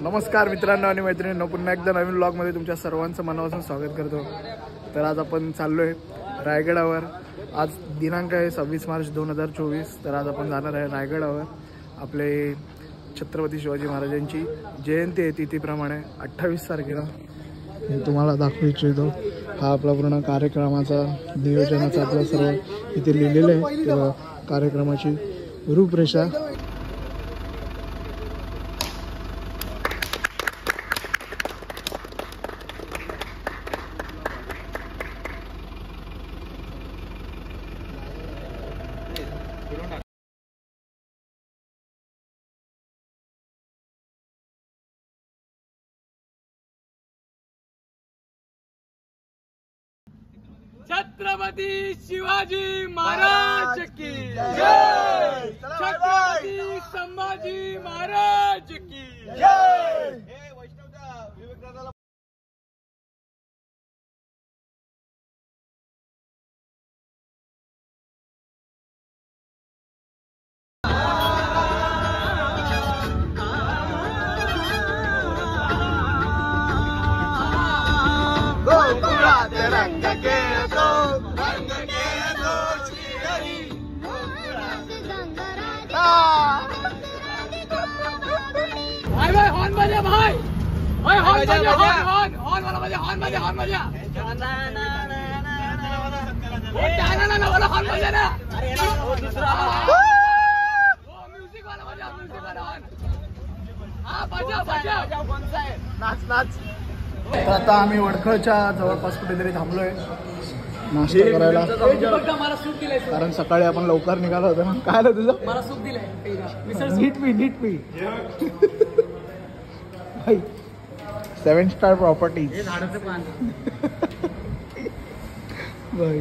नमस्कार मित्रांनो आणि मैत्रिणींनो, पुन्हा एकदा नवीन व्लॉगमध्ये तुमच्या सर्वांचं मनापासून स्वागत करतो। तर आज आपण चाललोय रायगडावर। आज दिनांक आहे 26 मार्च 2024। तर आज आपण जाणार आहे रायगडावर। आपले छत्रपती शिवाजी महाराजांची जयंती आहे तिथीप्रमाणे 28 तारखेला। तुम्हाला दाखवू इच्छितो हा आपला पूर्ण कार्यक्रमाचा नियोजनाचा आपलं सर्व इथे लिहिलेलं आहे। तेव्हा कार्यक्रमाची रूपरेषा छत्रपती शिवाजी महाराज की जय, छत्रपती संभाजी महाराज की जय। तर आता आम्ही वडखळच्या जवळपास कुठेतरी थांबलोय नाश्ता करायला, कारण सकाळी आपण लवकर निघालो होतो ना। काय आलं तुझं? मला सूप दिलंय, नीट पी भाई 7 स्टार प्रॉपर्टीज भाई।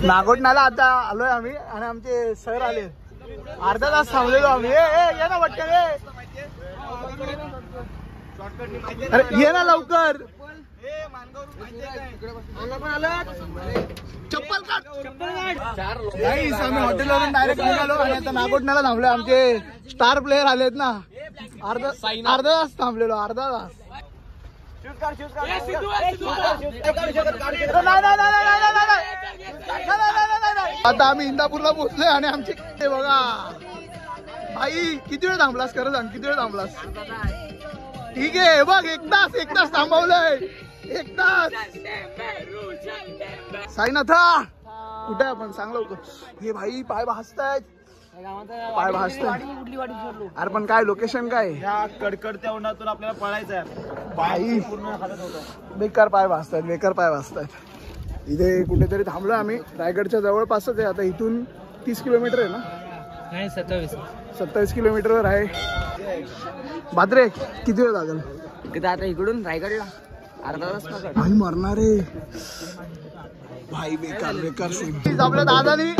नागोठण्याला आता आलोय आम्ही आणि आमचे सर आले। अर्धा तास थांबलेलो आम्ही। ये ना पटकन, अरे ये ना लवकर। चप्पल काढ। आम्ही हॉटेलवरून डायरेक्ट निघालो आणि आता नागोठण्याला थांबलो। आमचे स्टार प्लेयर आलेत ना, अर्धा तास थांबलेलो, अर्धा तास। आता आम्ही इंदापूरला पोहोचलोय आणि आमचे बघा भाई, किती वेळ थांबलास? खरं सांग, किती वेळ थांबलास? ठीक आहे बघ, एक तास थांबवलंय, 1 तास। साईनाथा कुठे आपण? सांग लवकर। हे भाई पाय भाजतायत, पाय भाजताय। अरे पण काय लोकेशन काय? या कडकडत्या उन्हातून आपल्याला पळायचं आहे भाई, पूर्ण हालत होतं। बेकार पाय भाजतायत। इथे कुठेतरी थांबलो आम्ही, रायगडच्या जवळपासच आहे। आता इथून 30 किलोमीटर आहे ना? नाही, 27 किलोमीटरवर आहे। बात्रे किती वेळ लागेल? आता इकडून रायगडला भाई मरणार रे भाई. बेकार सीन. आपल्या दादानी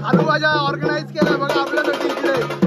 खालू भाज्या ऑर्गनाईज केल्या बघा आपल्यासाठी इकडे.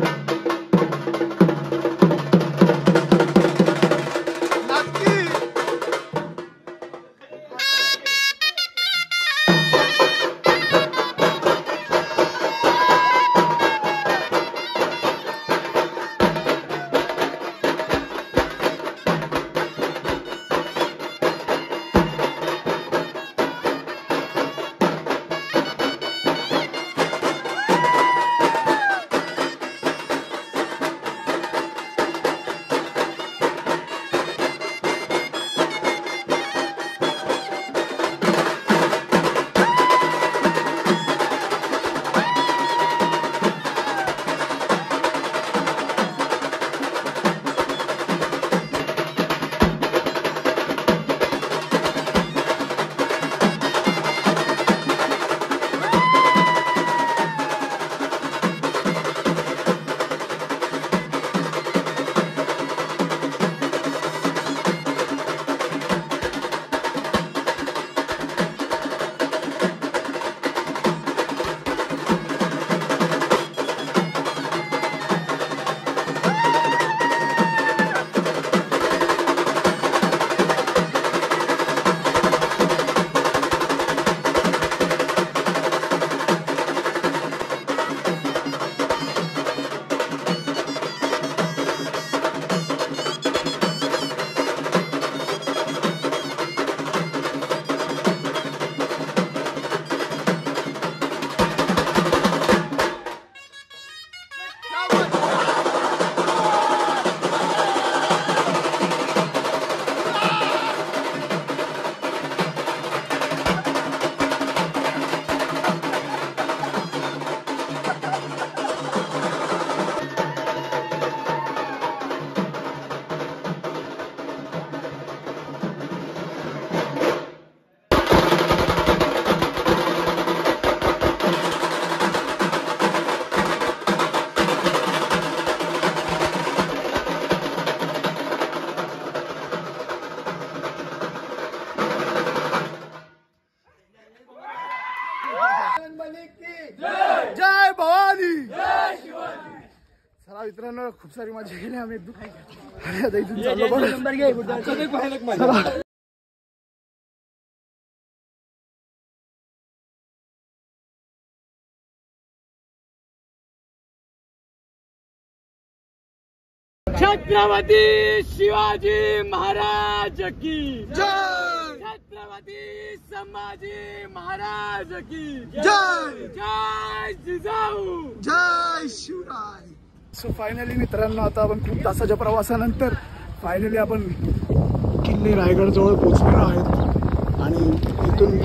जय भवानी. चला मित्रांनो खूप सारी मजा केली आम्ही. आता इथून चाललो बघा. छत्रपती शिवाजी महाराज की जय. छत्रपती संभाजी महाराज की जय. जय जिजाऊ. जय शिवराय. सो फायनली मित्रांनो आता आपण खूप तासाच्या प्रवासानंतर फायनली आपण किल्ले रायगड जवळ पोहोचलेलो आहेत. आणि इथून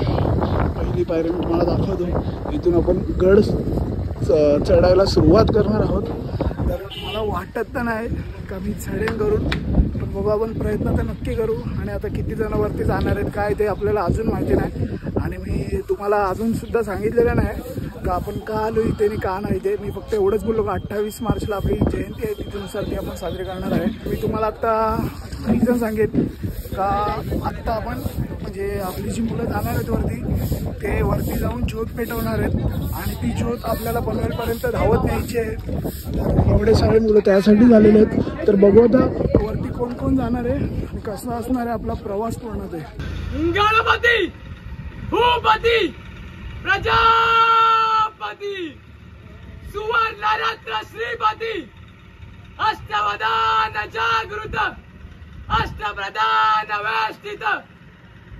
पहिली पायरी मी तुम्हाला दाखवतो. इथून आपण गड चढायला सुरुवात करणार आहोत. तर मला वाटत तर नाही का मी चढेन करून, पण बाबा आपण प्रयत्न तर नक्की करू. आणि आता किती जण वरती जाणार आहेत काय ते आपल्याला अजून माहिती नाही. आणि मी तुम्हाला अजून सुद्धा सांगितलेलं नाही का आपण का आलो इथे आणि का नाही ते. मी फक्त एवढंच बोललो का 28 मार्चला आपली जयंती आहे, तिथूनुसार ती आपण साजरी करणार आहे. मी तुम्हाला आत्ता रिझन सांगेन का आत्ता आपण म्हणजे आपली जी मुलं जाणार आहेत वरती ते वरती जाऊन ज्योत पेटवणार आहेत. आणि ती ज्योत आपल्याला पनवेलपर्यंत धावत न्यायची आहे. तर एवढे सारे मुलं त्यासाठी झालेले आहेत. तर बघू आता वरती कोण कोण जाणार आहे आणि कसा असणार आहे आपला प्रवास पूर्ण ते. गणपती भूपती प्रजापती सुवर्ण रत्न श्रीपती अष्टवदान जागृत अष्टप्रधान वेष्टित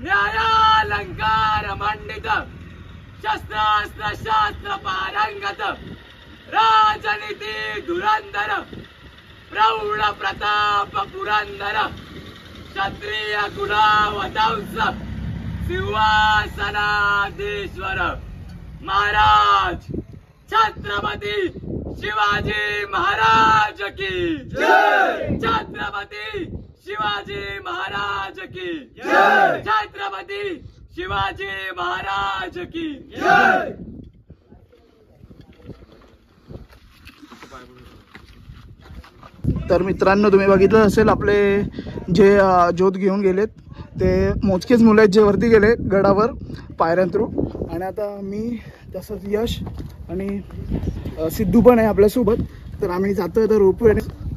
न्यायालंकार मंडित शस्त्रास्त्र शास्त्र पारंगत राजनीती धुरंधर प्रौढ प्रताप पुरंदर क्षत्रिय कुलावतंस सिंहासनाधीश्वर महाराज छत्रपती शिवाजी महाराज की जय. छत्रपती शिवाजी महाराज की जय. छत्रपती शिवाजी महाराज की जय. तर मित्रांनो तुम्ही बघितलं असेल आपले जे ज्योत घेऊन गेलेत ते मोजकेच मुलं आहेत जे वरती गेले गडावर पायऱ्यां थ्रू. आणि आता मी तसंच यश आणि सिद्धू पण आहे आपल्यासोबत. तर आम्ही जातोय तर रोपवे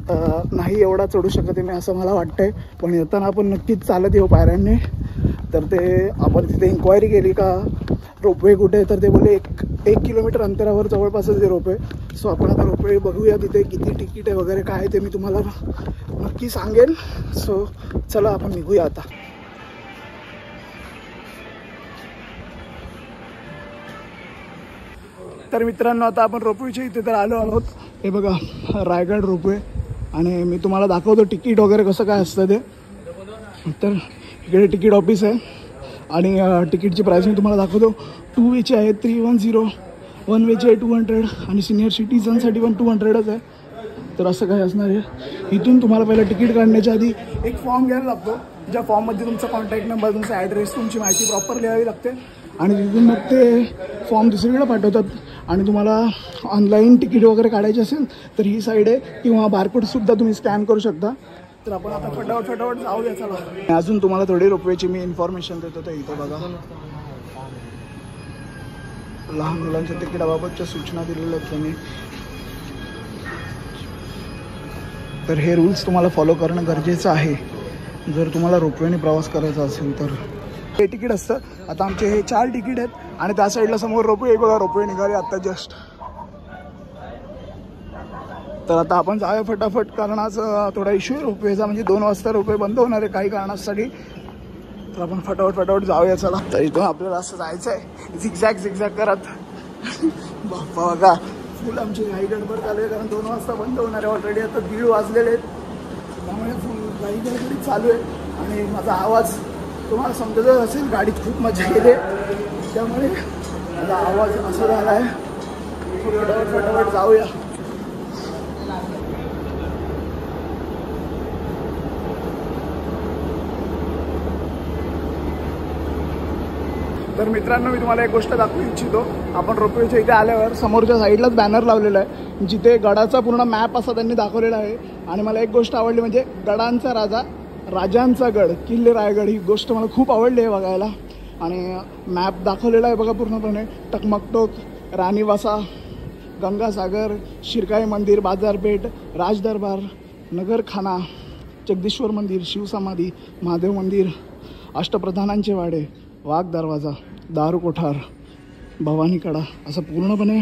नाही एवढा चढू शकत आहे मी असं मला वाटतंय, पण येताना आपण नक्कीच चालत येऊ पायऱ्यांनी. तर ते आपण तिथे इन्क्वायरी केली का रोपवे कुठे, तर ते बोलले एक किलोमीटर अंतरावर जवळपासच आहे रोपवे. सो आपण आता रोपवे बघूया तिथे किती तिकीट आहे वगैरे काय ते मी तुम्हाला नक्की सांगेन. सो चला आपण निघूया आता. तर मित्रांनो आता आपण रोपवेच्या इथे तर आलो आहोत. हे बघा रायगड रोपवे, आणि मी तुम्हाला दाखवतो तिकीट वगैरे कसं काय असतं ते. तर इकडे तिकीट ऑफिस आहे आणि तिकीटची प्राईस मी तुम्हाला दाखवतो. 2 वेची आहे 310, 1 वेची आहे 200 आणि सिनियर सिटीजनसाठी पण 200च आहे. तर असं काय असणार आहे. इथून तुम्हाला पहिलं तिकीट काढण्याच्या आधी एक फॉर्म घ्यायला लागतो, ज्या फॉर्ममध्ये तुमचा कॉन्टॅक्ट नंबर, तुमचा ॲड्रेस, तुमची माहिती प्रॉपर लिहावी लागते. आणि तिथून मग ते फॉर्म दुसरीकडे पाठवतात. आणि तुम्हाला ऑनलाईन तिकीट वगैरे काढायचे असेल तर ही साईड आहे, किंवा बारकोडसुद्धा तुम्ही स्कॅन करू शकता. तर आपण आता फटाफट जाऊया चला. अजून तुम्हाला थोडी रोपवेची मी इन्फॉर्मेशन देतो. तर इथे बघा लहान मुलांच्या तिकिटाबाबतच्या सूचना दिलेल्या आहेत त्यांनी. तर हे रूल्स तुम्हाला फॉलो करणं गरजेचं आहे जर तुम्हाला रोपवेने प्रवास करायचा असेल तर. हे तिकीट असतं. आता आमचे हे 4 तिकीट आहेत आणि त्या साईडला समोर रोपवे बघा, रोपवे निघाले आत्ता जस्ट. तर आता आपण जाऊया फटाफट, कारण आज थोडा इश्यू आहे रोपवेचा, म्हणजे 2 वाजता रोपवे बंद होणार आहे काही कारणासाठी. तर आपण फटाफट जाऊया चला. तर इथून आपल्याला असं जायचं आहे झिगझॅग करत. बाप्पा बघा फुल आमची घाई गडबड चालू आहे, कारण 2 वाजता बंद होणार आहे. ऑलरेडी आता 1:30 वाजलेले आहेत, त्यामुळे फुल घाई गडबडीत चालू आहे. आणि माझा आवाज तुम्हाला समजत असेल, गाडीत खूप मजा येते त्यामुळे माझा आवाज असा झाला आहे. फटाफट जाऊया. तर मित्रांनो मी तुम्हाला एक गोष्ट दाखवू इच्छितो. आपण रोपवेच्या इथे आल्यावर समोरच्या साईडलाच बॅनर लावलेला आहे, जिथे गडाचा पूर्ण मॅप असा त्यांनी दाखवलेला आहे. आणि मला एक गोष्ट आवडली, म्हणजे गडांचा राजा, राजांचा गड, किल्ले रायगड, ही गोष्ट मला खूप आवडली आहे बघायला. आणि मॅप दाखवलेला आहे बघा पूर्णपणे. टकमकटोक, राणीवासा, गंगासागर, शिरकाई मंदिर, बाजारपेठ, राजदरबार, नगरखाना, जगदीश्वर मंदिर, शिवसमाधी, महादेव मंदिर, अष्टप्रधानांचे वाडे, वाघ दरवाजा, दारू कोठार, भवानीकडा, असं पूर्णपणे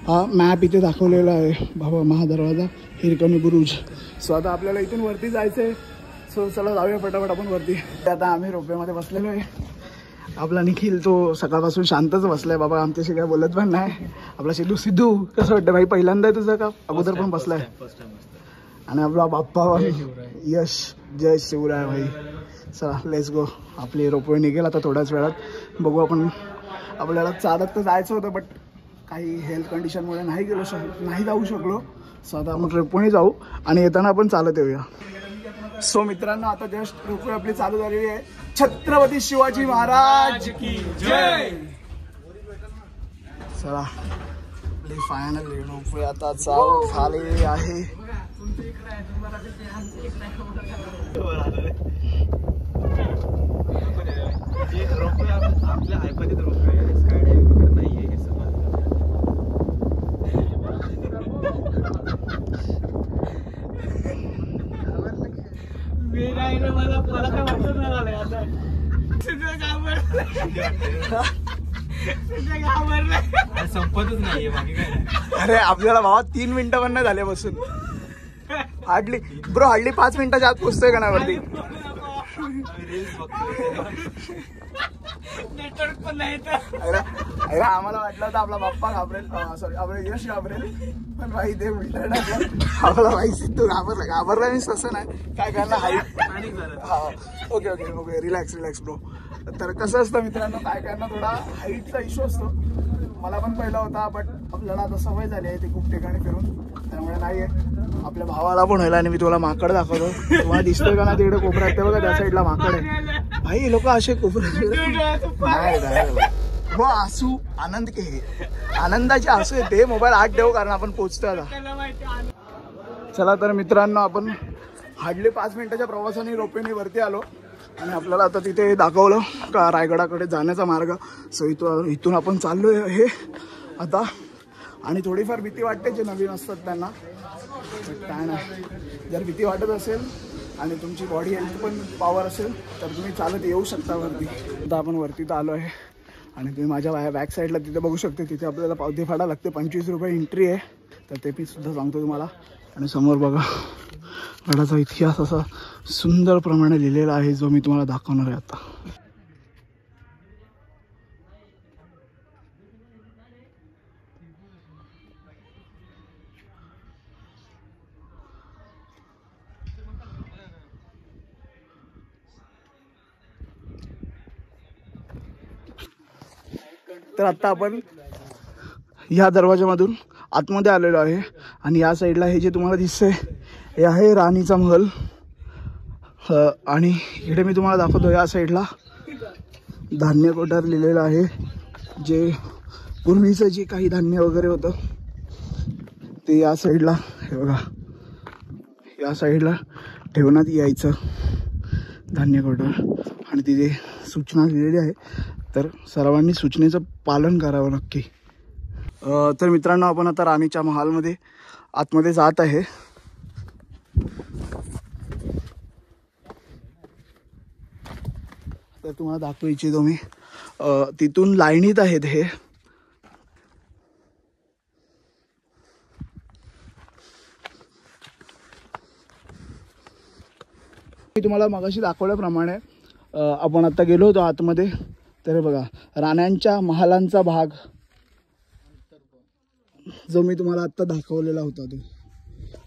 हा मॅप इथे दाखवलेला आहे. महादरवाजा, हिरकणी बुरुज. सो आता आपल्याला इथून वरती जायचं आहे. सो चला जाऊया फटाफट आपण वरती. आता आम्ही रोपवेमध्ये बसलेलो आहे. आपला निखिल तो सकाळपासून शांतच बसलाय बाबा, आमच्याशी काय बोलत पण नाही. आपला सिद्धू कसं वाटतं भाई, पहिल्यांदा आहे तुझं का अगोदर पण बसलाय? आणि आपला बाप्पा यश, जय शिवराय भाई. चला लेट्स गो. आपली रोपवे निघेल आता थोड्याच वेळात. बघू आपण. आपल्याला चालत तर जायचं होतं, बट काही हेल्थ कंडिशनमुळे नाही जाऊ शकलो. सो आता आपण रोपवेने जाऊ आणि येताना आपण चालत येऊया. सो मित्रांनो आता जस्ट रोपवे आपली चालू झालेली आहे. छत्रपती शिवाजी महाराज की जय. चला फायनली रोपवे आता चालू झालेली आहे. आपल्या आयपतीत रोपवे स्काय वगैरे नाहीये हे सगळं. मला काय वाटत नाही झालंय आता. संपतच नाहीये बाकी काय नाही. अरे आपल्याला भावा 3 मिनिटं पण नाही झाले बसून. हार्डली 5 मिनिटाच्या आत पोचतोय का नाही वरती. नेटवर्क पण नाही. अरे आम्हाला वाटलं होतं आपला बाप्पा घाबरेल, सॉरी आपलं यश घाबरेल, पण भाई ते मिनिट आपला भाई सिद्धू घाबरला मीन्स तसं नाही काय करणार. हाईट हा ओके रिलॅक्स ब्रो. तर कसं असतं मित्रांनो, काय करणार थोडा हाईटचा इश्यू असतो. मला पण पहिला होता, बट आपल्याला आता सवय झाली आहे ते खूप ठिकाणी फिरून, त्यामुळे नाही आहे. आपल्या भावाला पण व्हायला. आणि मी तुला माकड दाखवतो, तुम्हाला दिसतोय का ना तिकडे कोपऱ्यात, ते बघा त्या साईडला माकड आहे. भाई लोक असे कोपऱ्यात आसू आनंद के आनंदाचे आसू आहे ते. मोबाईल आत ठेवू कारण आपण पोचतोय आता. चला तर मित्रांनो आपण हार्डली 5 मिनिटाच्या प्रवासाने रोपवेने वरती आलो. आणि आपल्याला आता तिथे दाखवलं का रायगडाकडे जाण्याचा मार्ग. सो इथून आपण चाललो आहे आता. आणि थोडीफार भीती वाटते जे नवीन असतात त्यांना, काय नाही. जर भीती वाटत असेल आणि तुमची बॉडी हेल्थ पण पॉवर असेल तर तुम्ही चालत येऊ शकता वरती. आता आपण वरती तर आलो आहे आणि तुम्ही माझ्या बॅक साईडला तिथे बघू शकते. तिथे आपल्याला पावती फाडा लागते, 25 रुपये एंट्री आहे. तर ते मी सुद्धा सांगतो तुम्हाला. आणि समोर बघा गडाचा इतिहास असा सुंदर प्रमाणे लिहिलेला आहे जो मी तुम्हाला दाखवणार आहे आता. तर आता आपण ह्या दरवाजामधून आतमध्ये आलेलो आहे आणि या साईडला हे जे तुम्हाला दिसतंय हे आहे राणीचा महल. आणि इकडे मी तुम्हाला दाखवतो या साईडला धान्य कोठार लिहिलेलं आहे. जे पूर्वीचं जे काही धान्य वगैरे होतं ते या साईडला, हे बघा या साईडला ठेवण्यात यायचं धान्य कोठार. आणि तिथे सूचना लिहिलेली आहे, तर सर्वांनी सूचनेचं पालन करावं नक्की. तर मित्रांनो आपण आता राणीच्या महालमध्ये आतमध्ये जात आहे. तर तुम्हाला दाखवू इच्छितो मी, तिथून लाईनीत आहेत हे. मी तुम्हाला मगाशी दाखवल्याप्रमाणे आपण आता गेलो होतो आतमध्ये. तर बघा राण्यांच्या महालांचा भाग जो मी तुम्हाला आत्ता दाखवलेला होता तो.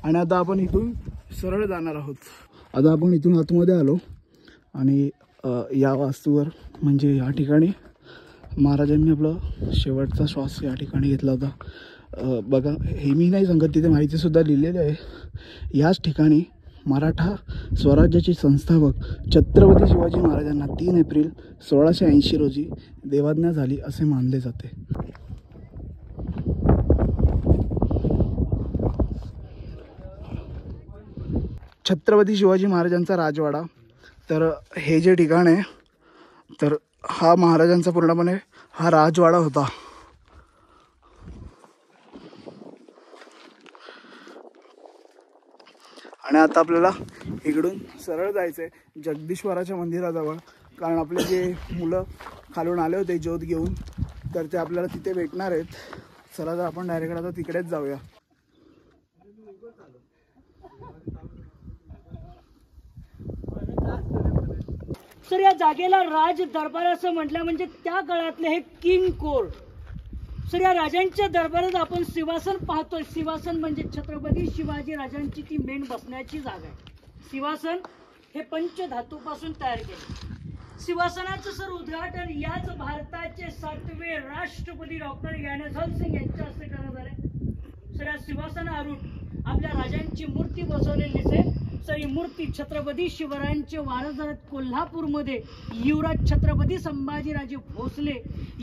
आणि आता आपण इथून सरळ जाणार आहोत. आता आपण इथून आतमध्ये आलो आणि या वास्तूवर म्हणजे या ठिकाणी महाराजांनी आपला शेवटचा श्वास या ठिकाणी घेतला होता. बघा हे मी नाही सांगत, तिथे माहितीसुद्धा लिहिलेली आहे. याच ठिकाणी मराठा स्वराज्याचे संस्थापक छत्रपती शिवाजी महाराजांना 3 एप्रिल 1680 रोजी देवाज्ञा झाली असे मानले जाते. छत्रपती शिवाजी महाराजांचा राजवाडा. तर हे जे ठिकाण आहे तर हा महाराजांचा पूर्णपणे हा राजवाडा होता. आणि आता आपल्याला इकडून सरळ जायचं आहे जगदीश्वराच्या मंदिराजवळ. कारण आपले जे मुलं खालून आले होते ज्योत घेऊन तर ते आपल्याला तिथे भेटणार आहेत. चला तर आपण डायरेक्ट आता तिकडेच जाऊया. सर या जागेला राज दरबार असं म्हटलं म्हणजे त्या काळातले हे किंग कोर्ट. सर या राजांच्या दरबारात आपण सिंहासन पाहतोय. सिंहासन म्हणजे छत्रपती शिवाजी राजांची ती मेन बसण्याची जागा आहे. सिंहासन हे पंचधातूपासून तयार केले. सिंहासनाचं सर उद्घाटन याच भारताचे 7वे राष्ट्रपती डॉक्टर ज्ञानेश्वर सिंग यांच्या हस्ते करण्यात आले. सर या सिंहासनावरून आपल्या राजांची मूर्ती बसवलेली दिसते. सर ही मूर्ती छत्रपती शिवरायांचे वारस झालेत कोल्हापूरमध्ये युवराज छत्रपती संभाजीराजे भोसले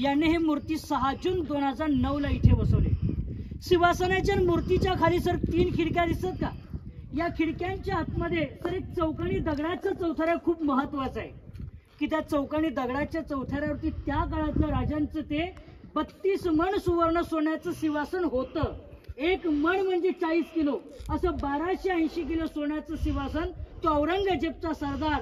यांनी ही मूर्ती 6 जून 2009 इथे बसवली. सिंहासनाच्या मूर्तीच्या खाली सर 3 खिडक्या दिसतात का? या खिडक्यांच्या आतमध्ये सर एक चौकोनी दगडाचं चौथरा खूप महत्वाचं आहे की त्या चौकोनी दगडाच्या चौथऱ्यावरती त्या काळातलं राजांचं ते 32 मण सुवर्ण सोन्याचं सिंहासन होतं. 1 मण म्हणजे 40 किलो, असं 1280 किलो सोन्याचं सिंहासन तो औरंगजेबचा सरदार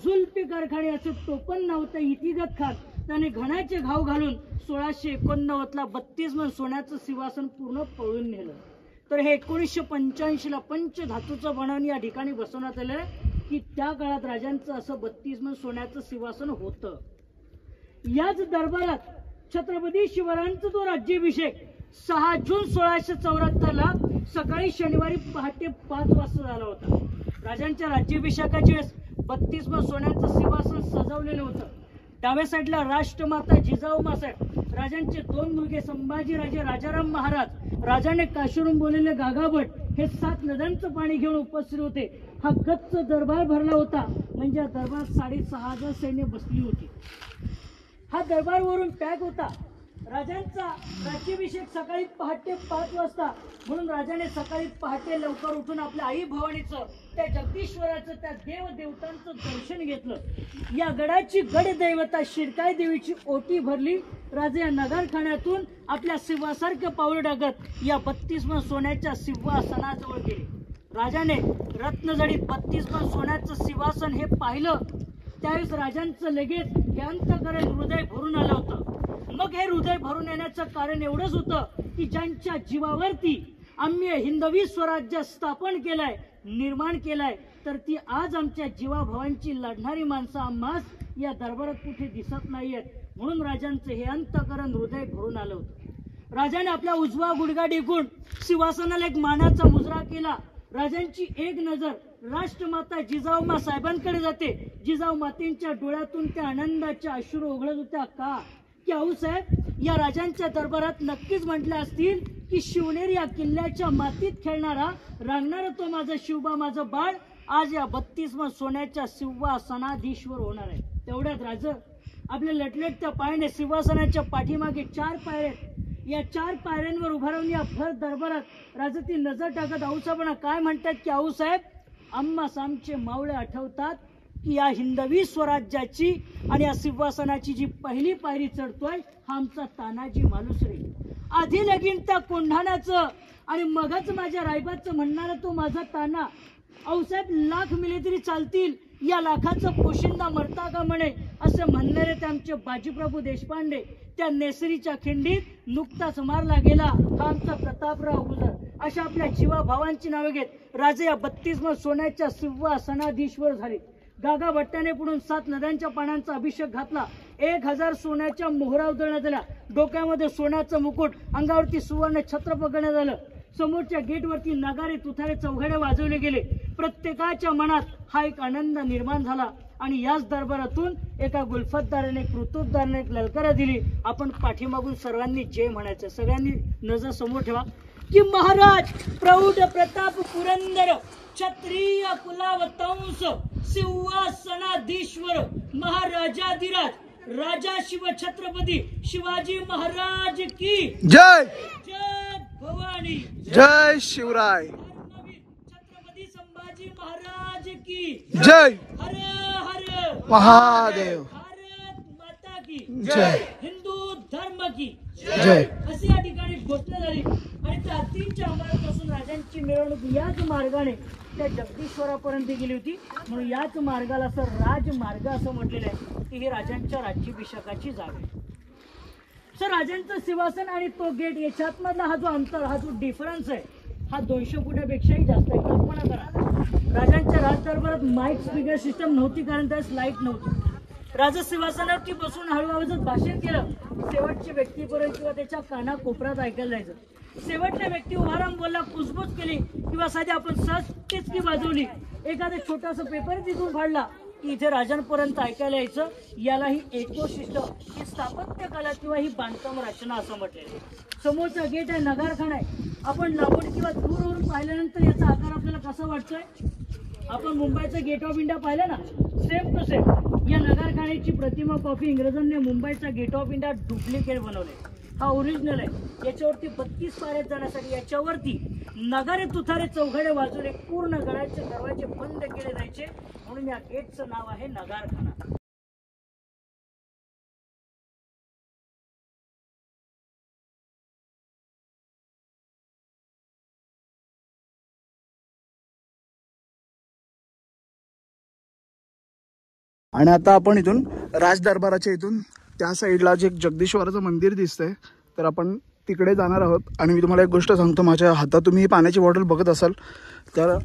जुल्फिकार खान याचं टोपण नव्हतं इतिगत खान त्याने घणाचे घाव घालून 1689ला 32 मण सोन्याचं सिंहासन पूर्ण पळून नेलं. तर हे 1985ला पंचधातूचं बनवून या ठिकाणी बसवण्यात आलं की त्या काळात राजांचं असं 32 मण सोन्याचं सिंहासन होतं. याच दरबारात छत्रपती शिवरायांचा तो राज्याभिषेक 6 जून 1674ला सकाळी शनिवारी पहाटे 5 वाजता झाला होता. राजांच्या राज्याभिषेकाच्या वेळेस 32 मण सोन्याचं सिंहासन सजवलेलं होतं. डाव्या साईडला राष्ट्रमाता जिजाऊ मासाहेब, राजांचे 2 मुलगे संभाजीराजे राजाराम महाराज, राजाने काशीवरून बोललेले गागाभट हे 7 नद्यांचं पाणी घेऊन उपस्थित होते. हा गच्च दरबार भरला होता. म्हणजे या दरबारात 6,500 सैन्य बसली होती. हा दरबारवरून पॅक होता. राजांचा राज्याभिषेक सकाळी पहाटे 5 वाजता, म्हणून राजाने सकाळी पहाटे लवकर उठून आपल्या आई भवानीचं, त्या जगदीश्वराचं, त्या देवदेवतांचं दर्शन घेतलं. या गडाची गडदैवता शिरकाई देवीची ओटी भरली. राजे या नगरखान्यातून आपल्या सिंहासारखं पाऊल टाकत या 32 सोन्याच्या सिंहासनाजवळ गेले. राजाने रत्नजडीत 32 सोन्याचं सिंहासन हे पाहिलं. त्यावेळेस राजांचं लगेच हे अंतःकरण हृदय भरून आलं होतं. मग हे हृदय भरून येण्याचं कारण एवढंच होतं की ज्यांच्या जीवावरती आम्ही हिंदवी स्वराज्य स्थापन केलंय, निर्माण केलंय, तर ती आज आमच्या जीवाभावांची लढणारी माणसं आम्हास या दरबारात कुठे दिसत नाहीयेत. म्हणून राजांचं हे अंतःकरण हृदय भरून आलं होतं. राजाने आपला उजवा गुडघा टेकून सिंहासनाला एक मानाचा मुजरा केला. राजांची एक नजर राष्ट्रमाता जिजाऊमा साहेबांकडे जाते. जिजाऊ मातेंच्या डोळ्यातून त्या आनंदाच्या अश्रू ओघळत होत्या. का की आऊसाहेब या राजांच्या दरबारात नक्कीच म्हटले असतील की शिवनेर या किल्ल्याच्या मातीत खेळणारा, रांगणारा तो माझा शिवबा, माझं बाळ आज या 32 सोन्याच्या सिंहासनाधीश्वर होणार आहे. तेवढ्यात राज आपल्या लटलटत्या पायाने सिंहासनाच्या पाठीमागे 4 पायऱ्या, या 4 पायऱ्यांवर उभा राहून या भर दरबारात राजा ती नजर टाकत आऊसाहेबांना काय म्हणतात की आऊसाहेब, आम्हास आमचे मावळे आठवतात की या हिंदवी स्वराज्याची आणि या सिंहासनाची जी पहिली पायरी चढतोय हा आमचा तानाजी मालुसरे. आधी लगीन त्या कोंढाण्याचं आणि मगच माझ्या रायबाचं म्हणणारा तो माझा ताना. आऊसाहेब लाख मिले तरी चालतील, या लाखाचं पोशिंदा मरता का म्हणे असं म्हणणारे ते आमचे बाजीप्रभू देशपांडे. त्या नेसरीच्या खिंडीत नुकताच मारला गेला हा आमचा प्रतापराव गुजर. अशा आपल्या जीवाभावांची नावे घेत राजे या 32 सोन्याच्या सिंहासनाधीश्वर झाले. गागा भट्टाने पुढून 7 नद्यांच्या पाण्याचा अभिषेक घातला. 1000 सोन्याच्या मोहरा उधळण्यात आल्या. डोक्यामध्ये सोन्याचं मुकुट, अंगावरती सुवर्ण छत्र पकडण्यात आलं. समोरच्या गेटवरती नगारे, तुथारे, चौघडे वाजवले गेले. प्रत्येकाच्या मनात हा एक आनंद निर्माण झाला. आणि याच दरबारातून एका गुलफतदाराने, कृतुबदाराने एक ललकारा दिली. आपण पाठीमागून सर्वांनी जय म्हणायचं. सगळ्यांनी नजर समोर ठेवा की महाराज प्रौढ प्रताप पुरंदर क्षत्रिय कुलावतंस सिंहासनाधीश्वर महाराजाधिराज राजा शिव छत्रपती शिवाजी महाराज की जय. जय भवानी, जय शिवराय. छत्रपती संभाजी महाराज की जय. हर हर महादेव. भारत माता की जय. हिंदू धर्म की जय. अशी या ठिकाणी घोषणा झाली. आणि त्या 3च्या अंबापासून राजांची मिरवणूक याच मार्गाने त्या जगदीश्वरापर्यंत गेली होती. म्हणून याच मार्गाला सर राजमार्ग असं म्हटलेलं आहे की ही राजांच्या राज्याभिषेकाची जागा आहे. सर राजांचं सिंहासन आणि तो गेट याच्यात मधला हा जो अंतर, हा जो डिफरन्स आहे हा 200 फुटापेक्षाही जास्त आहे. कल्पना करा, राजांच्या राजदरबारात माईक स्पीकर सिस्टम नव्हती, कारण त्यास लाईट नव्हती. राजा सिंहासनावरती बसून हळू आवाजात भाषण केलं. शेवटच्या व्यक्तीपर्यंत किंवा त्याच्या काना कोपऱ्यात ऐकायला जायचं. शेवटच्या व्यक्ती उभा राहून बोलला, कुजबूज केली किंवा साधी आपण सहज टिचकी वाजवली, एखादा छोटासा पेपर तिथून फाडला की इथे राजांपर्यंत ऐकायला यायचं. याला ही इकोसिस्टम, ही स्थापत्य कला किंवा ही बांधकाम रचना असं म्हटलेलं. समोरचा गेट आहे, नगारखाना आहे. आपण लांबून किंवा दूरवरून पाहिल्यानंतर याचा आकार आपल्याला कसा वाटतोय? आपण मुंबईचं गेट ऑफ इंडिया पाहिलं ना, सेम टू सेम या नगारखान्याची प्रतिमा कॉपी इंग्रजांनी मुंबईचा गेट ऑफ इंडिया डुप्लिकेट बनवले. हा ओरिजिनल आहे. याच्यावरती 32 पायऱ्या जाण्यासाठी याच्यावरती नगारे, तुथारे, चौघडे वाजवले. पूर्ण गडाचे दरवाजे बंद केले जायचे. म्हणून या गेटचं नाव आहे नगारखाना. आणि आता आपण इथून राजदरबाराच्या इथून त्या साईडला जे जगदीश्वराचं मंदिर दिसतंय तर आपण तिकडे जाणार आहोत. आणि मी तुम्हाला एक गोष्ट सांगतो, माझ्या हातात तुम्ही ही पाण्याची बॉटल बघत असाल तर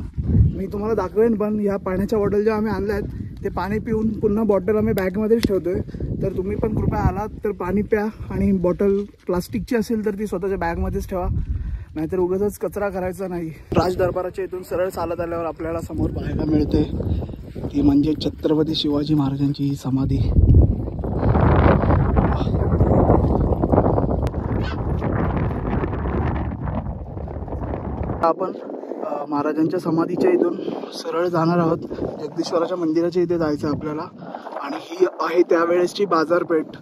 मी तुम्हाला दाखवेन, पण ह्या पाण्याच्या बॉटल ज्या आम्ही आणल्या आहेत ते पाणी पिऊन पुन्हा बॉटल आम्ही बॅगमध्येच ठेवतोय. तर तुम्ही पण कृपया आलात तर पाणी प्या. आणि बॉटल प्लास्टिकची असेल तर ती स्वतःच्या बॅगमध्येच ठेवा, नाहीतर उगाचच कचरा करायचा नाही. राजदरबाराच्या इथून सरळ चालत आल्यावर आपल्याला समोर पाहायला मिळते ती म्हणजे छत्रपती शिवाजी महाराजांची ही समाधी. आपण महाराजांच्या समाधीच्या इथून सरळ जाणार आहोत. जगदीश्वराच्या मंदिराच्या इथे जायचं आपल्याला. आणि ही आहे त्यावेळेसची बाजारपेठ.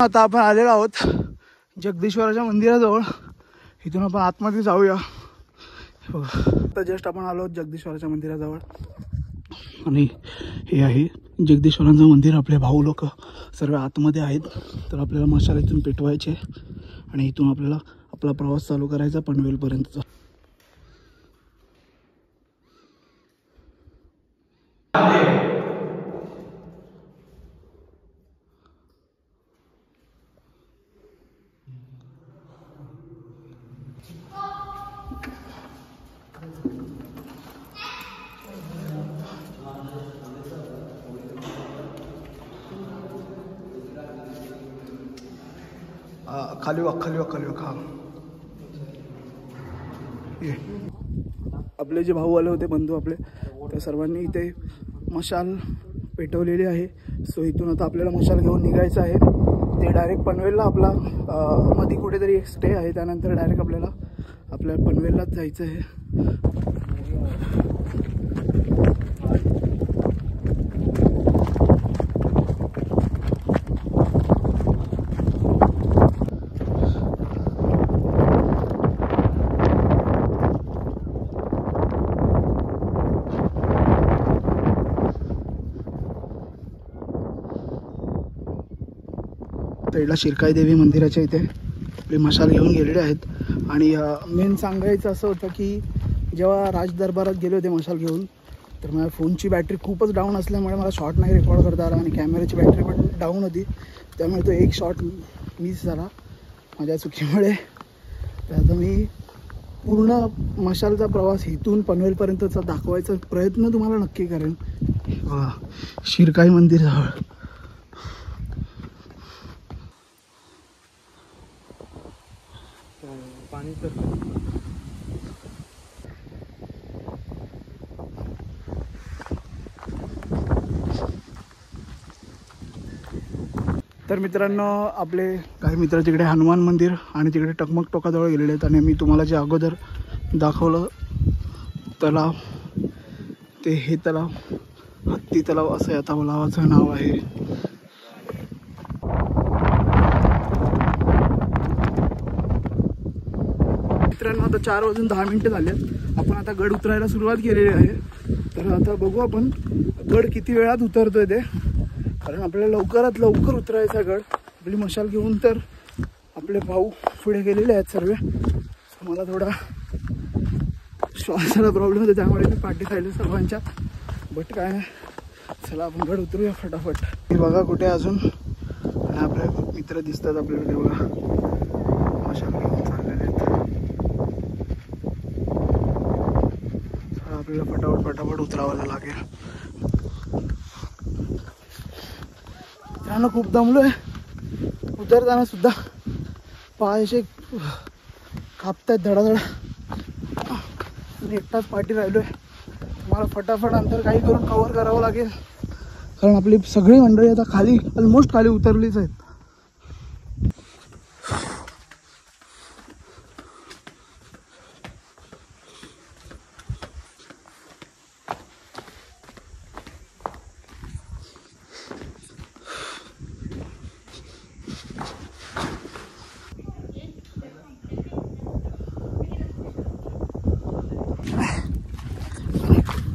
आता आपण आलेलो आहोत जगदीश्वराच्या मंदिराजवळ. इथून आपण आतमध्ये जाऊया. आता जस्ट आपण आलो आहोत जगदीश्वराच्या मंदिराजवळ आणि हे आहे जगदीश्वरांचं मंदिर. आपले भाऊ लोक सर्व आतमध्ये आहेत. तर आपल्याला मशाल इथून पेटवायचे आणि इथून आपल्याला आपला प्रवास चालू करायचा पनवेलपर्यंतचा. खाली वा खा. ये आपले जे भाऊ आले होते बंधू आपले त्या सर्वांनी इथे मशाल पेटवलेली आहे. सो इथून आता आपल्याला मशाल घेऊन निघायचं आहे. ते डायरेक्ट पनवेलला आपला मध्ये कुठेतरी एक स्टे आहे. त्यानंतर डायरेक्ट आपल्याला पनवेललाच जायचं आहे. साईडला शिरकाई देवी मंदिराच्या इथे आपले मशाल घेऊन गेलेले आहेत. आणि मेन सांगायचं असं होतं की जेव्हा राज दरबारात गेले होते मशाल घेऊन तर माझ्या फोनची बॅटरी खूपच डाऊन असल्यामुळे मला शॉट नाही रेकॉर्ड करता आला आणि कॅमेऱ्याची बॅटरी पण डाऊन होती. त्यामुळे तो एक शॉट मिस झाला माझ्या चुकीमुळे. तर आता मी पूर्ण मशालचा प्रवास इथून पनवेलपर्यंतचा दाखवायचा प्रयत्न तुम्हाला नक्की करेन. शिरकाई मंदिर जवळ पाणी तर मित्रांनो आपले काही मित्र तिकडे हनुमान मंदिर आणि तिकडे टकमक टोकाजवळ गेलेले आहेत. आणि मी तुम्हाला जे अगोदर दाखवलं तलाव ते हे तलाव हत्ती तलाव असं या तलावाचं नाव आहे. मित्रांनो आता 4:10 झाले. आपण आता गड उतरायला सुरुवात केलेली आहे. तर आता बघू आपण गड किती वेळात उतरतोय ते, कारण आपल्याला लवकरात लवकर उतरायचा गड. आपली मशाल घेऊन तर आपले भाऊ पुढे गेलेले आहेत सर्व. मला थोडा श्वासाला प्रॉब्लेम होता त्यामुळे मी पाठी खायले सर्वांच्या. बट काय नाही, चला आपण गड उतरूया फटाफट. हे बघा कुठे अजून आणि आपले मित्र दिसतात आपल्याला. ते बघा मशाल घेऊन चाललेले आहेत. आपल्याला फटाफट उतरावायला लागेल. त्यानं खूप दमलोय. उतरताना सुद्धा पाय असे कापतायत धडाधड. एकटाच पाठी राहिलोय. मला फटाफट अंतर काही करून कव्हर करावं लागेल, कारण आपली सगळी मंडळी आता खाली ऑलमोस्ट खाली उतरलीच आहेत.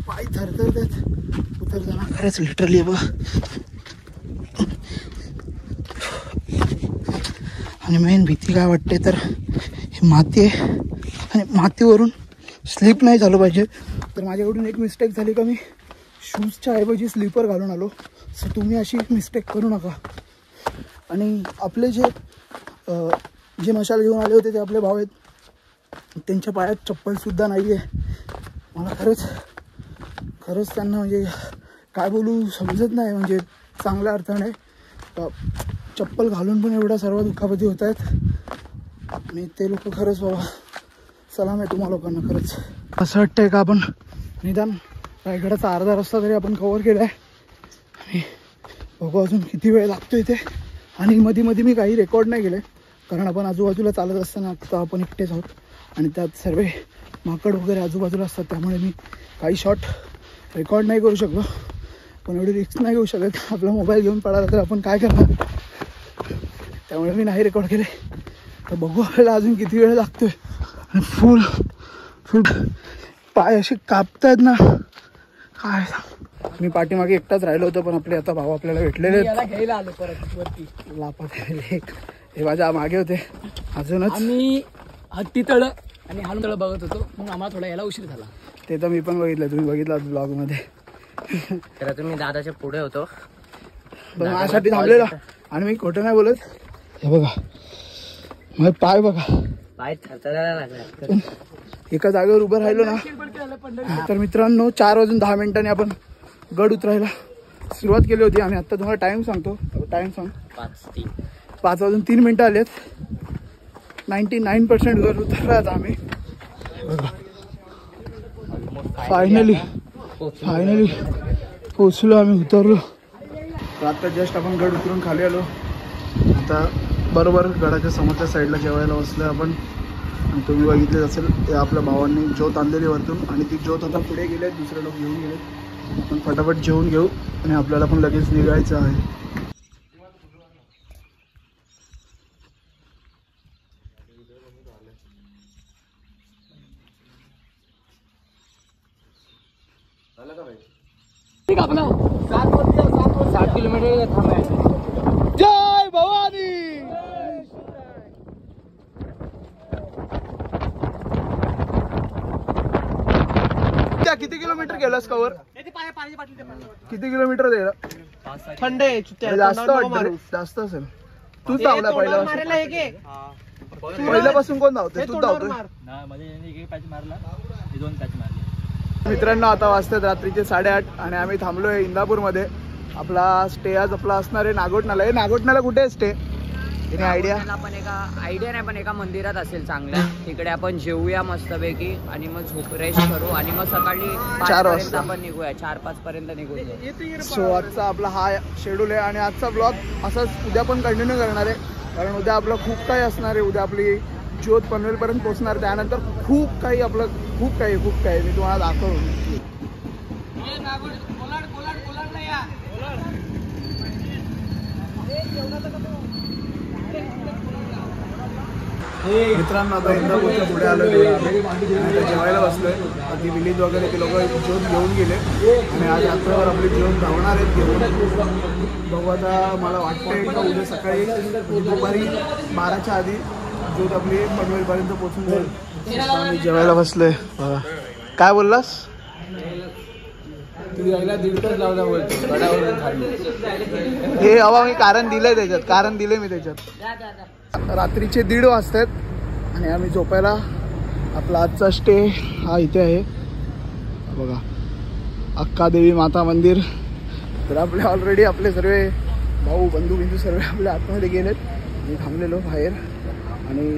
पाय थरथरतात उतरताना खरंच लिटरली बघ. आणि मेन भीती काय वाटते तर ही माती आहे आणि मातीवरून स्लिप नाही झालं पाहिजे. तर माझ्याकडून एक मिस्टेक झाली का मी शूजच्या ऐवजी स्लीपर घालून आलो. सो तुम्ही अशी मिस्टेक करू नका. आणि आपले जे मशाल घेऊन आले होते ते आपले भाऊ आहेत. त्यांच्या पायात चप्पलसुद्धा नाही आहे. मला खरंच त्यांना म्हणजे काय बोलू समजत नाही. म्हणजे चांगल्या अर्थाने चप्पल घालून पण एवढ्या सर्व दुखापती होत आहेत. आणि ते लोक खरंच बाबा सलाम आहे तुम्हा लोकांना. खरंच असं वाटतंय का आपण निदान रायगडाचा अर्धा रस्ता तरी आपण कव्हर केला आहे. आणि बघू अजून किती वेळ लागतो इथे. आणि मध्ये मी काही रेकॉर्ड नाही केलं कारण आपण आजूबाजूला चालत असताना आता आपण एकटेच आहोत आणि त्यात सर्व माकड वगैरे आजूबाजूला असतात. त्यामुळे मी काही शॉट रेकॉर्ड नाही करू शकलो. पण एवढी रिस्क नाही घेऊ शकत. आपला मोबाईल घेऊन पडाला तर आपण काय करणार. त्यामुळे मी नाही रेकॉर्ड केले. तर बघू आपल्याला अजून किती वेळ लागतोय. आणि फुल फुल पाय असे कापतायत ना काय. मी पाठीमागे एकटाच राहिलो होतो, पण आपले आता भाऊ आपल्याला भेटलेले घ्यायला आलो परत वरती. लापात हे माझ्या मागे होते अजूनच. आम्ही हत्ती तळ आणि हालून तळ बघत होतो, मग आम्हाला थोडा यायला उशीर झाला. ते तर मी पण बघितलं, तुम्ही बघितलं ब्लॉग मध्ये. तर तुम्ही दादाच्या पुढे होतो माझ्यासाठी थांबलेला आणि मी खोटं नाही बोलत. हे बघा माझे पाय बघा, पाय थरथरायला लागला. एका जागेवर उभं राहिलो ना. तर मित्रांनो 4 वाजून 10 मिनिटांनी आपण गड उतरायला सुरुवात केली होती. आणि आता तुम्हाला टाइम सांगतो, टाइम सांग. 5 वाजून 3 मिनिटं आलेत. 99% गड उतरला आता आम्ही. फायनली पोचलो आम्ही, उतरलो. तर आता जस्ट आपण गड उतरून खाली आलो. आता बरोबर गडाच्या समोरच्या साईडला जेवायला बसलो आपण. आणि तुम्ही बघितले असेल ते आपल्या भावांनी ज्योत आणलेली वरतून, आणि ती ज्योत आता पुढे गेले, दुसरे लोक घेऊन गेले. आपण फटाफट जेवून घेऊ आणि आपल्याला पण लगेच निघायचं आहे. आपलं 7 किलोमीटर थांबायचं. जय भवानी. किती किलोमीटर गेलास कवर? किती किलोमीटर गेला? थंड आहे जास्त वाटतं, जास्त असेल. तूच धावला पहिल्यापासून कोण धावते? तू धावतोय. मित्रांनो आता वाजतात रात्रीचे 8:30 आणि आम्ही थांबलोय इंदापूरमध्ये. आपला स्टे आज आपला असणार आहे नागोठणाला. हे नागोठणाला कुठे आहे स्टे? आयडिया पण एका मंदिरात असेल चांगल्या, तिकडे आपण जेवूया मस्तपैकी आणि मग झोप रेस्ट करू आणि मग सकाळी 4 वाजता आपण निघूया. 4-5 पर्यंत निघूया. सो आजचा आपला हा शेड्यूल आहे. आणि आजचा ब्लॉग असाच उद्या पण कंटिन्यू करणार आहे, कारण उद्या आपलं खूप काही असणार आहे. उद्या आपली ज्योत पनवेलपर्यंत पोहोचणार, त्यानंतर खूप काही खूप काही मी तुम्हाला दाखवतो. मित्रांनो आता इंदापूरच्या पुढे आलो, जेवायला बसलोय. ती विलीज वगैरे ते लोक ज्योत घेऊन गेले आणि आज रात्रभर आपली ज्योत धावणार आहेत घेऊन. बघू आता, मला वाटतंय का उद्या सकाळी दुपारी 12च्या आधी ज्योत आपली पनवेलपर्यंत पोहोचून जाईल. आम्ही जेवायला बसलोय. काय बोललास? तू यायला 1.5 तास लावला बोलतो गडावरून खाली. हे हवा मी कारण दिलंय त्याच्यात, कारण दिलंय मी त्याच्यात. रात्रीचे 1:30 वाजतात आणि आम्ही झोपायला. आपला आजचा स्टे हा इथे आहे बघा, अक्कादेवी माता मंदिर. तर आपले ऑलरेडी आपले सर्व भाऊ बंधू सर्व आपल्या आतमध्ये गेलेत. मी थांबलेलो बाहेर आणि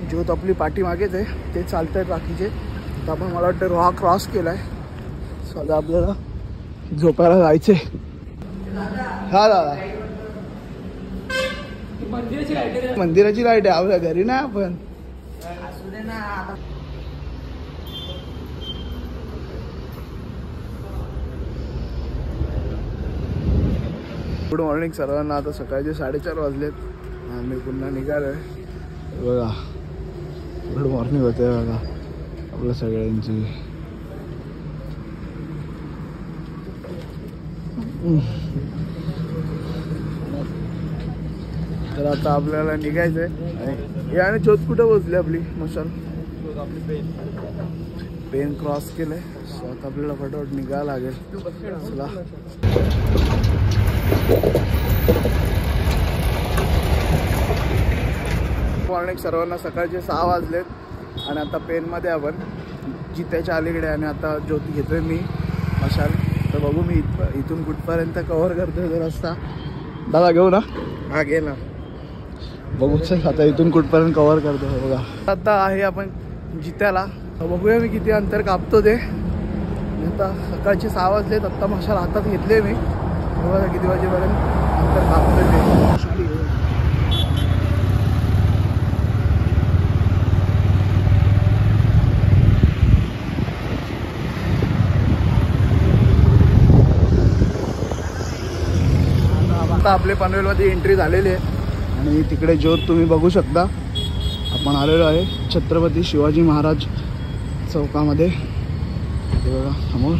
ज्योत आपली पाठीमागेच आहे, ते चालत आहेत बाकीचे. तर आपण मला वाटतं रोहा क्रॉस केला आहे. सो आता आपल्याला झोपायला जायचं आहे. हा दादा, मंदिराची लाईट आहे आपल्या घरी नाही. आपण गुड मॉर्निंग सर्वांना. आता सकाळचे 4:30 वाजलेत. आम्ही पुन्हा निघालोय बघा. गुड मॉर्निंग होते बघा आपल्या सगळ्यांची. तर आता आपल्याला निघायचंय. आणि आणि ज्योत कुठं पोहोचली आपली? मशाल पेन क्रॉस केलंय. सो आता आपल्याला फटाफट निघायला लागेल. चला. मॉर्निंग सर्वांना. सकाळचे 6 वाजलेत आणि आता पेनमध्ये आपण जित्याच्या अलीकडे आणि आता ज्योत घेतोय मी मशाल. तर बघू मी इथून कुठपर्यंत कव्हर करतोय तो रस्ता. दादा घेऊ ना? हा घे ना. बघू आता इथून कुठपर्यंत कव्हर करतो बघा. आता आहे आपण जित्याला. बघूया मी किती अंतर कापतो ते. आता सकाळचे 6 वाजलेत. आत्ता मशाल हातात घेतले मी. बघा किती वाजेपर्यंत अंतर कापतो ते. आता आपले पनवेलमध्ये एंट्री झालेली आहे आणि तिकडे ज्योत तुम्ही बघू शकता. आपण आलेलो आहे छत्रपती शिवाजी महाराज चौकामध्ये. हे बघा समोर.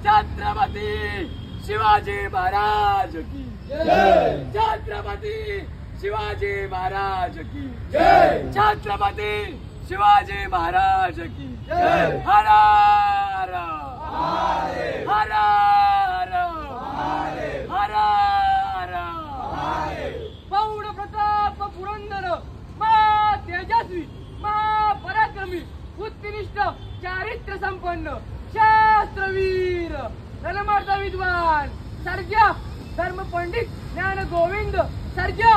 छत्रपती शिवाजी महाराज की जय. छत्रपती शिवाजी महाराज की जय. छत्रपती शिवाजी महाराज की जय. हर हर हर हर हर पौड प्रताप पुरंदर मा तेजस्वी मा पराक्रमी उत्कृष्ट चारित्र्य संपन्न शास्त्रवीर रणमार्ता विद्वान सर्जा धर्म पंडित ज्ञान गोविंद सर्जा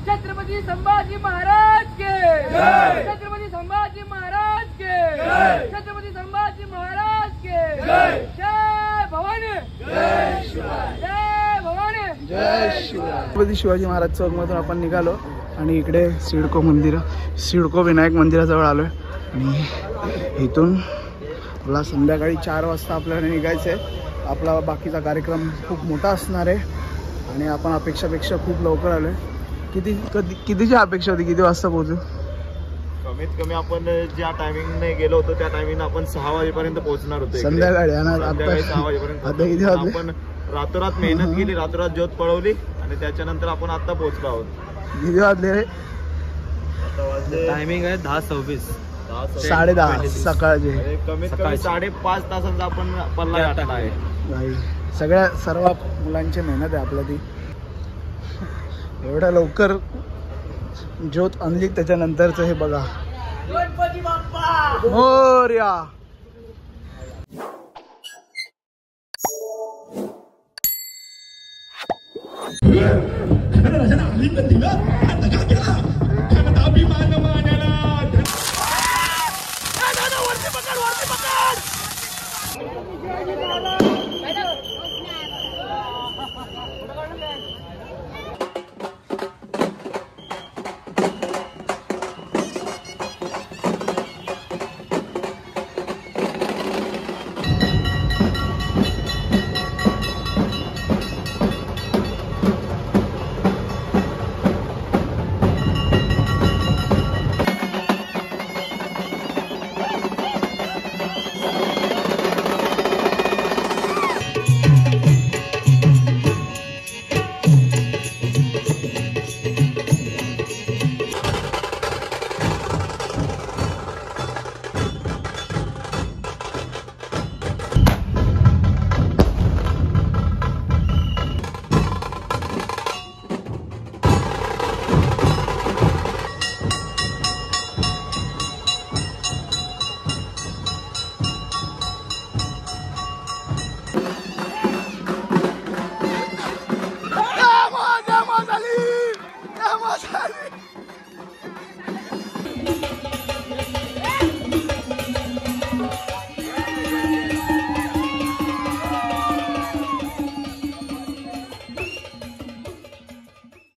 छत्रपती संभाजी महाराज के जय. छत्रपती संभाजी महाराज के जय. छत्रपती संभाजी महाराज के जय. जय भवानी जय शिवाजी. जय भवानी जय शिवाजी. छत्रपती शिवाजी महाराज चौकमधून आपण निघालो आणि इकडे सिडको विनायक मंदिराजवळ आलोय. आणि इथून आपला संध्याकाळी 4 वाजता आपल्याला निघायचं आहे. आपला बाकीचा कार्यक्रम खूप मोठा असणार आहे आणि आपण अपेक्षापेक्षा खूप लवकर आलो आहे. कितीची अपेक्षा होती? किती वाजता पोहोचू? कमीत कमी आपण ज्या टायमिंगने गेलो होतो त्या टायमिंगने आपण 6 वाजेपर्यंत पोहोचणार होतो संध्याकाळी. संध्याकाळी 6 वाजेपर्यंत. आता किती वाजले? आपण रातोरात मेहनत केली, रातोरात ज्योत पळवली आणि त्याच्यानंतर आपण आता पोहोचलो आहोत. किती वाजले रे? टायमिंग आहे 10:26. 10:30 सकाळचे. कमीत कमी 5.5 तासांचा आपण पल्ला गाठला आहे. नाही, सर्व मुलांची मेहनत आहे आपल्या ती. एवढ्या लवकर ज्योत आणली त्याच्यानंतरच हे बघा. गणपती बाप्पा मोरया. राजाने आलिंगन दिलं, दगा केला. क्षमता अभिमान